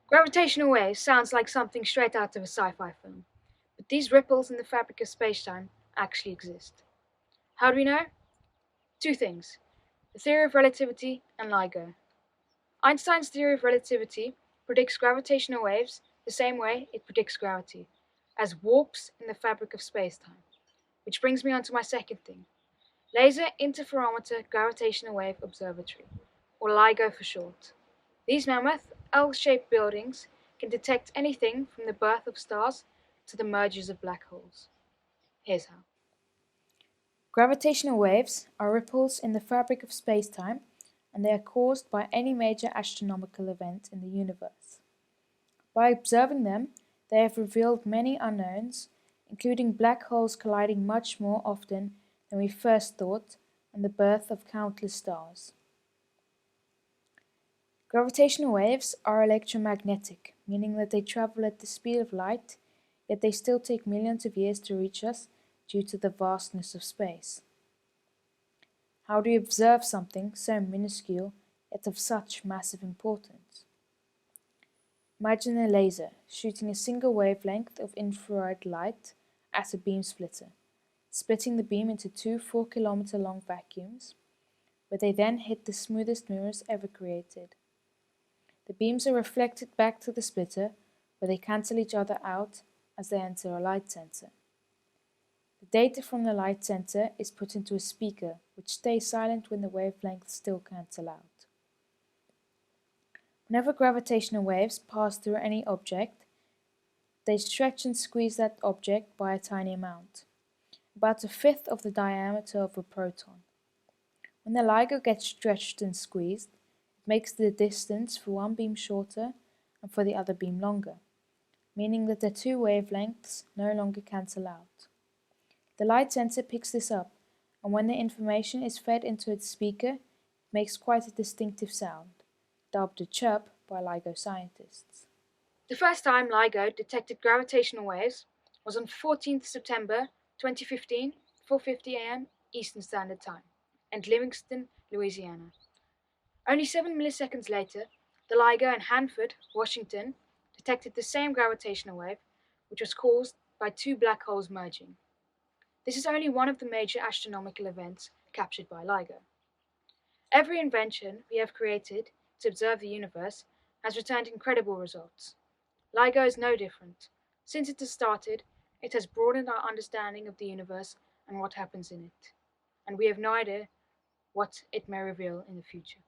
Gravitational waves sounds like something straight out of a sci-fi film, but these ripples in the fabric of space-time actually exist. How do we know? Two things: the theory of relativity and LIGO. Einstein's theory of relativity predicts gravitational waves the same way it predicts gravity, as warps in the fabric of space-time. Which brings me on to my second thing: Laser Interferometer Gravitational Wave Observatory, or LIGO for short. These mammoth, L-shaped buildings can detect anything from the birth of stars to the mergers of black holes. Here's how. Gravitational waves are ripples in the fabric of spacetime, and they are caused by any major astronomical event in the universe. By observing them, they have revealed many unknowns, including black holes colliding much more often than we first thought, and the birth of countless stars. Gravitational waves are electromagnetic, meaning that they travel at the speed of light, yet they still take millions of years to reach us due to the vastness of space. How do you observe something so minuscule yet of such massive importance? Imagine a laser shooting a single wavelength of infrared light at a beam splitter, splitting the beam into two 4-kilometer long vacuums, where they then hit the smoothest mirrors ever created. The beams are reflected back to the splitter, where they cancel each other out as they enter a light sensor. The data from the light sensor is put into a speaker, which stays silent when the wavelengths still cancel out. Whenever gravitational waves pass through any object, they stretch and squeeze that object by a tiny amount, about a fifth of the diameter of a proton. When the LIGO gets stretched and squeezed, it makes the distance for one beam shorter and for the other beam longer, meaning that the two wavelengths no longer cancel out. The light sensor picks this up, and when the information is fed into its speaker, it makes quite a distinctive sound, dubbed a chirp by LIGO scientists. The first time LIGO detected gravitational waves was on 14th September 2015, 4:50 a.m. Eastern Standard Time, in Livingston, Louisiana. Only 7 milliseconds later, the LIGO in Hanford, Washington, detected the same gravitational wave, which was caused by two black holes merging. This is only one of the major astronomical events captured by LIGO. Every invention we have created to observe the universe has returned incredible results. LIGO is no different. Since it has started, it has broadened our understanding of the universe and what happens in it, and we have no idea what it may reveal in the future.